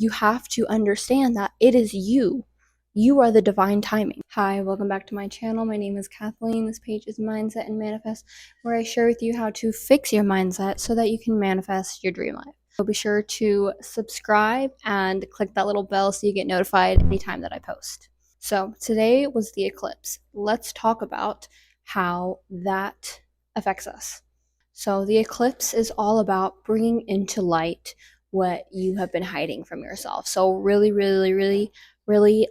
you have to understand that it is you. You are the divine timing. Hi, welcome back to my channel. My name is Kathleen. This page is Mindset and Manifest, where I share with you how to fix your mindset so that you can manifest your dream life. So be sure to subscribe and click that little bell so you get notified anytime that I post. So today was the eclipse. Let's talk about how that affects us. So the eclipse is all about bringing into light what you have been hiding from yourself. So really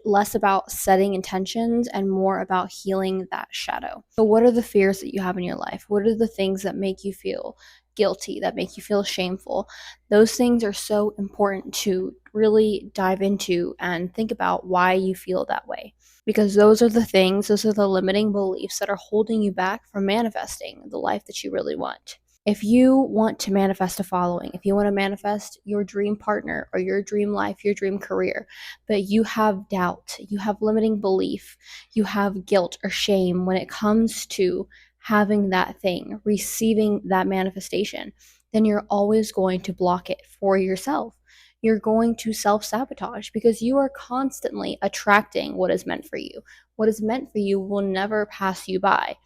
less about setting intentions and more about healing that shadow. So what are the fears that you have in your life? What are the things that make you feel guilty, that make you feel shameful? Those things are so important to really dive into and think about why you feel that way. Because those are the limiting beliefs that are holding you back from manifesting the life that you really want. If you want to manifest a following, if you want to manifest your dream partner or your dream life, your dream career, but you have doubt, you have limiting belief, you have guilt or shame when it comes to having that thing, receiving that manifestation, then you're always going to block it for yourself. You're going to self-sabotage because you are constantly attracting what is meant for you. What is meant for you will never pass you by.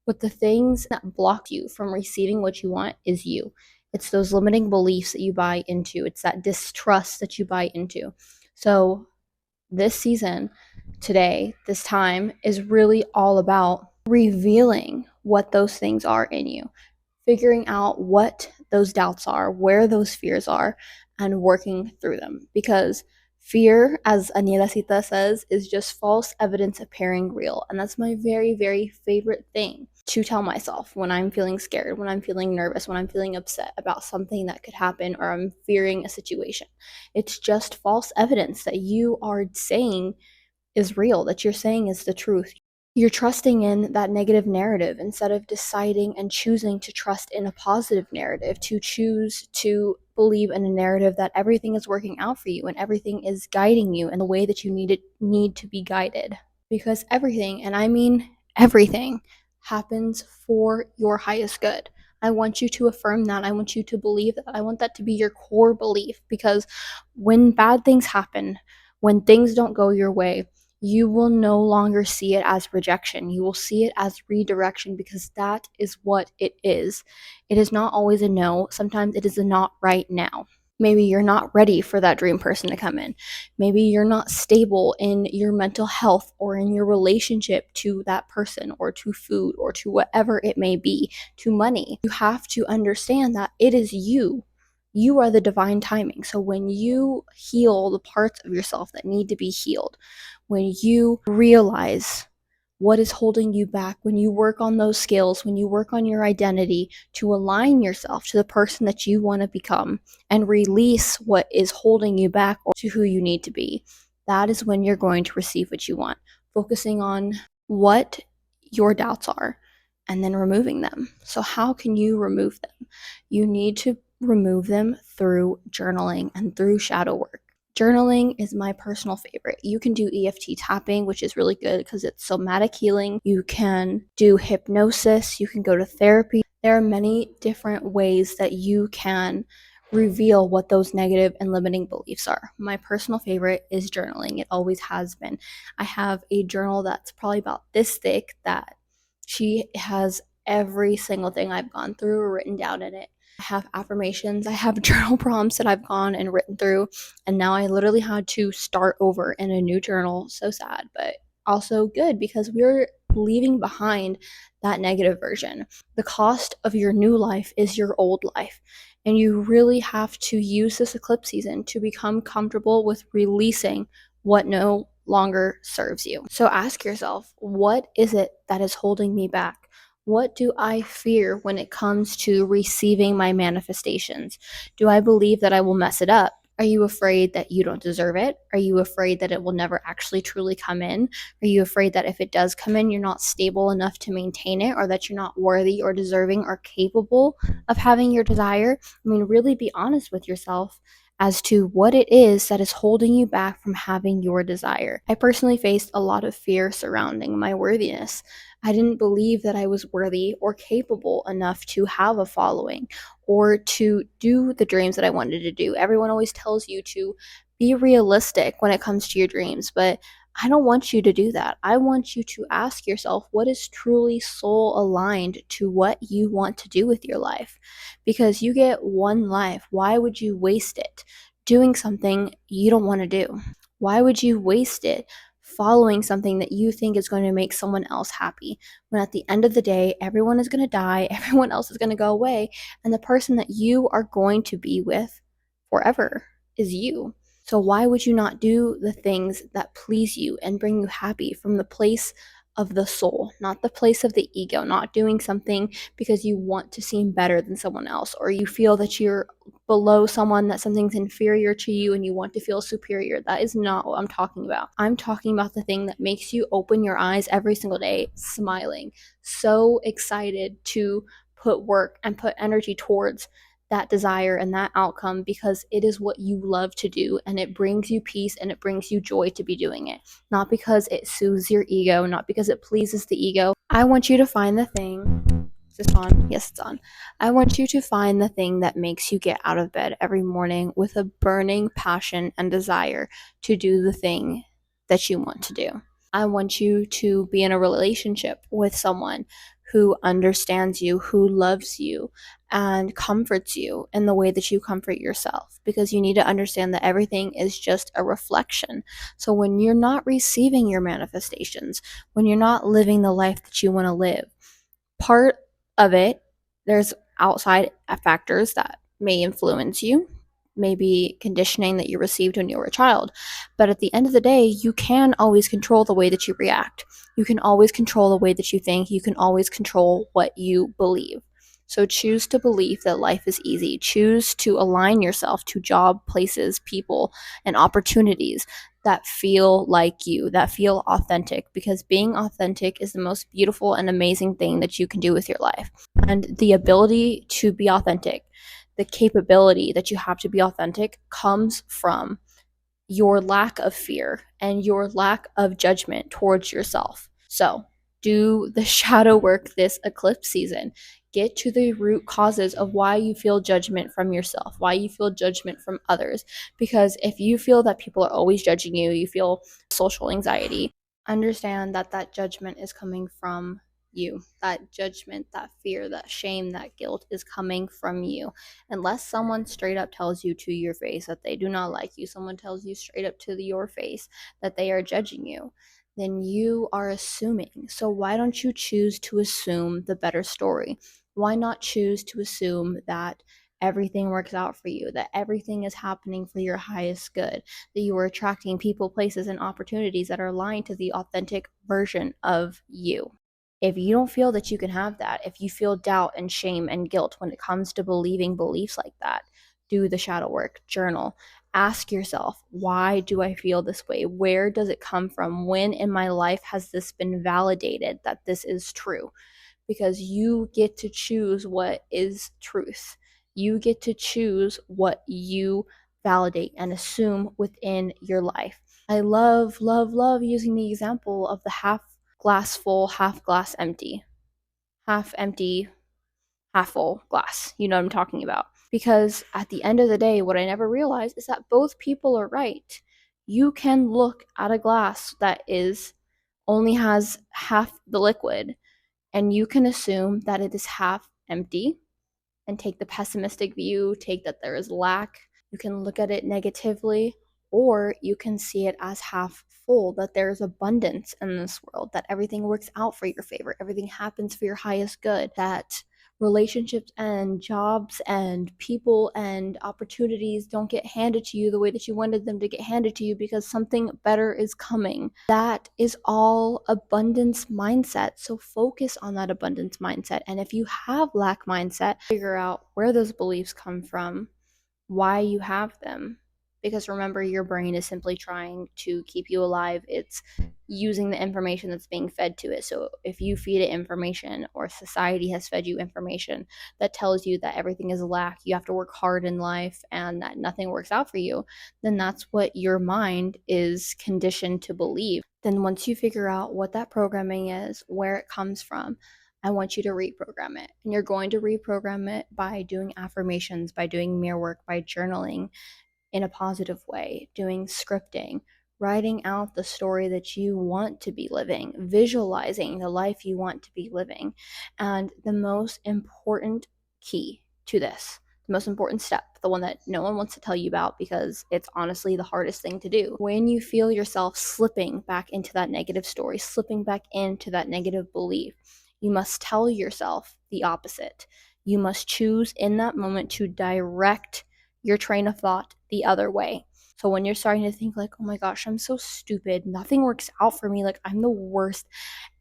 But the things that block you from receiving what you want is you. It's those limiting beliefs that you buy into. It's that distrust that you buy into. So this season, today, this time is really all about revealing what those things are in you, figuring out what those doubts are, where those fears are, and working through them. Because fear, as Anielacita says, is just false evidence appearing real. And that's my very favorite thing to tell myself when I'm feeling scared, when I'm feeling nervous, when I'm feeling upset about something that could happen or I'm fearing a situation. It's just false evidence that you are saying is real, that you're saying is the truth. You're trusting in that negative narrative instead of deciding and choosing to trust in a positive narrative, to choose to believe in a narrative that everything is working out for you and everything is guiding you in the way that you need to be guided. Because everything, and I mean everything, happens for your highest good. I want you to affirm that. I want you to believe that. I want that to be your core belief, because when bad things happen, when things don't go your way, you will no longer see it as rejection. You will see it as redirection, because that is what it is. It is not always a no. Sometimes it is a not right now. Maybe you're not ready for that dream person to come in. Maybe you're not stable in your mental health or in your relationship to that person or to food or to whatever it may be, to money. You have to understand that it is you. You are the divine timing. So when you heal the parts of yourself that need to be healed, when you realize what is holding you back, when you work on those skills, when you work on your identity to align yourself to the person that you want to become and release what is holding you back or to who you need to be, that is when you're going to receive what you want. Focusing on what your doubts are and then removing them. So how can you remove them? You need to remove them through journaling and through shadow work. Journaling is my personal favorite. You can do EFT tapping, which is really good because it's somatic healing. You can do hypnosis. You can go to therapy. There are many different ways that you can reveal what those negative and limiting beliefs are. My personal favorite is journaling. It always has been. I have a journal that's probably about this thick that she has every single thing I've gone through written down in it. I have affirmations, I have journal prompts that I've gone and written through, and now I literally had to start over in a new journal. So sad, but also good, because we're leaving behind that negative version. The cost of your new life is your old life, and you really have to use this eclipse season to become comfortable with releasing what no longer serves you. So ask yourself, what is it that is holding me back? What do I fear when it comes to receiving my manifestations? Do I believe that I will mess it up? Are you afraid that you don't deserve it? Are you afraid that it will never actually truly come in? Are you afraid that if it does come in, you're not stable enough to maintain it, or that you're not worthy or deserving or capable of having your desire? I mean, really be honest with yourself as to what it is that is holding you back from having your desire. I personally faced a lot of fear surrounding my worthiness. I didn't believe that I was worthy or capable enough to have a following or to do the dreams that I wanted to do. Everyone always tells you to be realistic when it comes to your dreams, but I don't want you to do that. I want you to ask yourself what is truly soul aligned to what you want to do with your life. Because you get one life. Why would you waste it doing something you don't want to do? Why would you waste it following something that you think is going to make someone else happy? When at the end of the day, everyone is going to die, everyone else is going to go away, and the person that you are going to be with forever is you. So why would you not do the things that please you and bring you happy from the place of the soul, not the place of the ego, not doing something because you want to seem better than someone else, or you feel that you're below someone, that something's inferior to you and you want to feel superior. That is not what I'm talking about. I'm talking about the thing that makes you open your eyes every single day smiling, so excited to put work and put energy towards that desire and that outcome because it is what you love to do and it brings you peace and it brings you joy to be doing it. Not because it soothes your ego, not because it pleases the ego. I want you to find the thing. Is this on? Yes, it's on. I want you to find the thing that makes you get out of bed every morning with a burning passion and desire to do the thing that you want to do. I want you to be in a relationship with someone who understands you, who loves you, and comforts you in the way that you comfort yourself. Because you need to understand that everything is just a reflection. So when you're not receiving your manifestations, when you're not living the life that you want to live, part of it, there's outside factors that may influence you, maybe conditioning that you received when you were a child. But at the end of the day, you can always control the way that you react. You can always control the way that you think. You can always control what you believe. So choose to believe that life is easy. Choose to align yourself to job, places, people, and opportunities that feel like you, that feel authentic, because being authentic is the most beautiful and amazing thing that you can do with your life. And the ability to be authentic, the capability that you have to be authentic comes from your lack of fear and your lack of judgment towards yourself. So, do the shadow work this eclipse season. Get to the root causes of why you feel judgment from yourself, why you feel judgment from others. Because if you feel that people are always judging you, you feel social anxiety, understand that that judgment is coming from you. That judgment, that fear, that shame, that guilt is coming from you. Unless someone straight up tells you to your face that they do not like you, someone tells you straight up to your face that they are judging you, then you are assuming. So why don't you choose to assume the better story? Why not choose to assume that everything works out for you, that everything is happening for your highest good, that you are attracting people, places, and opportunities that are aligned to the authentic version of you? If you don't feel that you can have that, if you feel doubt and shame and guilt when it comes to believing beliefs like that, do the shadow work, journal, ask yourself, why do I feel this way? Where does it come from? When in my life has this been validated that this is true? Because you get to choose what is truth. You get to choose what you validate and assume within your life. I love, love, love using the example of the half glass full, half glass empty, half empty, half full glass. You know what I'm talking about. Because at the end of the day, what I never realized is that both people are right. You can look at a glass that is only has half the liquid and you can assume that it is half empty and take the pessimistic view, take that there is lack. You can look at it negatively, or you can see it as half full, that there is abundance in this world, that everything works out for your favor, everything happens for your highest good, that relationships and jobs and people and opportunities don't get handed to you the way that you wanted them to get handed to you because something better is coming. That is all abundance mindset. So focus on that abundance mindset. And if you have lack mindset, figure out where those beliefs come from, why you have them, Because remember, your brain is simply trying to keep you alive. It's using the information that's being fed to it. So if you feed it information, or society has fed you information that tells you that everything is lack, you have to work hard in life, and that nothing works out for you, then that's what your mind is conditioned to believe. Then once you figure out what that programming is, where it comes from, I want you to reprogram it. And you're going to reprogram it by doing affirmations, by doing mirror work, by journaling in a positive way, doing scripting, writing out the story that you want to be living, visualizing the life you want to be living. And the most important key to this, the most important step, the one that no one wants to tell you about because it's honestly the hardest thing to do. When you feel yourself slipping back into that negative story, slipping back into that negative belief, you must tell yourself the opposite. You must choose in that moment to direct your train of thought the other way. So when you're starting to think like, oh my gosh, I'm so stupid, nothing works out for me, like I'm the worst,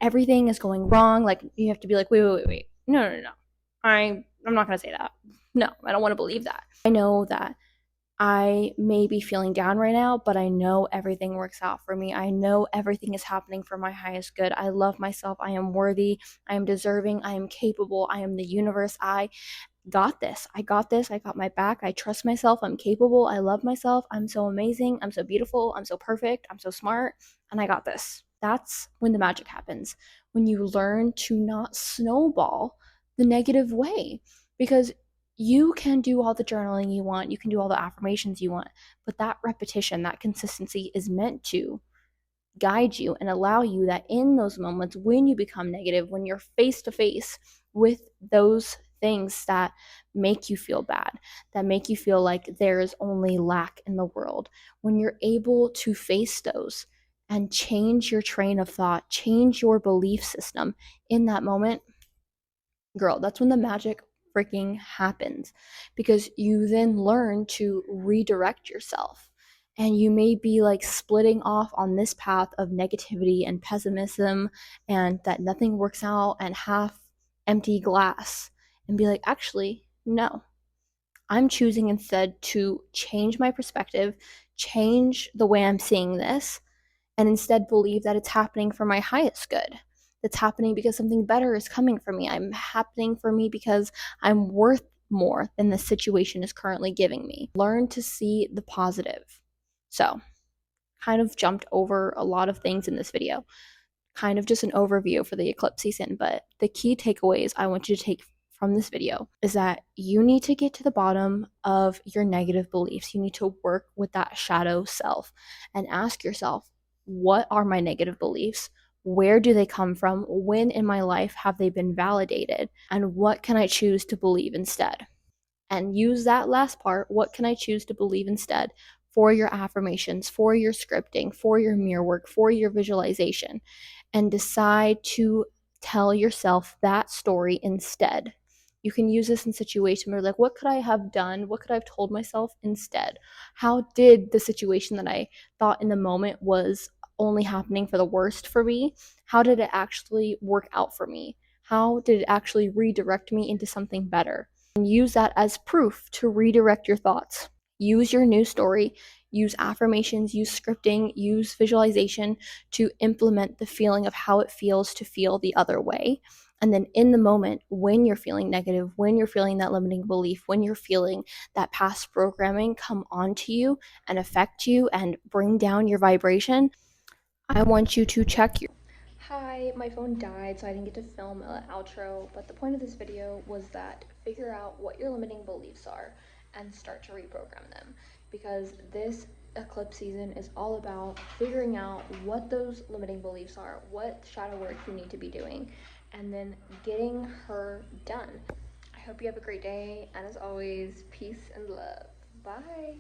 everything is going wrong, like you have to be like, wait. No. I'm not gonna say that. No, I don't want to believe that. I know that I may be feeling down right now, but I know everything works out for me. I know everything is happening for my highest good. I love myself. I am worthy. I am deserving. I am capable. I am the universe. I got this. I got this. I got my back. I trust myself. I'm capable. I love myself. I'm so amazing. I'm so beautiful. I'm so perfect. I'm so smart. And I got this. That's when the magic happens. When you learn to not snowball the negative way. Because you can do all the journaling you want, you can do all the affirmations you want, but that repetition, that consistency is meant to guide you and allow you that in those moments when you become negative, when you're face to face with those things that make you feel bad, that make you feel like there is only lack in the world, when you're able to face those and change your train of thought, change your belief system in that moment, girl, that's when the magic freaking happens, because you then learn to redirect yourself. And you may be like splitting off on this path of negativity and pessimism and that nothing works out and half empty glass, and be like, actually, no, I'm choosing instead to change my perspective, change the way I'm seeing this, and instead believe that it's happening for my highest good. It's happening because something better is coming for me. I'm happening for me because I'm worth more than the situation is currently giving me. Learn to see the positive. So, kind of jumped over a lot of things in this video. Kind of just an overview for the eclipse season, but the key takeaways I want you to take from this video is that you need to get to the bottom of your negative beliefs. You need to work with that shadow self and ask yourself, what are my negative beliefs? Where do they come from? When in my life have they been validated? And what can I choose to believe instead? And use that last part, what can I choose to believe instead, for your affirmations, for your scripting, for your mirror work, for your visualization, and decide to tell yourself that story instead. You can use this in situations where, like, what could I have done? What could I have told myself instead? How did the situation that I thought in the moment was only happening for the worst for me, how did it actually work out for me? How did it actually redirect me into something better? And use that as proof to redirect your thoughts. Use your new story, use affirmations, use scripting, use visualization to implement the feeling of how it feels to feel the other way. And then in the moment, when you're feeling negative, when you're feeling that limiting belief, when you're feeling that past programming come onto you and affect you and bring down your vibration, I want you to check your. Hi, my phone died, so I didn't get to film an outro, but the point of this video was that figure out what your limiting beliefs are and start to reprogram them, because this eclipse season is all about figuring out what those limiting beliefs are, what shadow work you need to be doing, and then getting her done. I hope you have a great day, and as always, peace and love. Bye.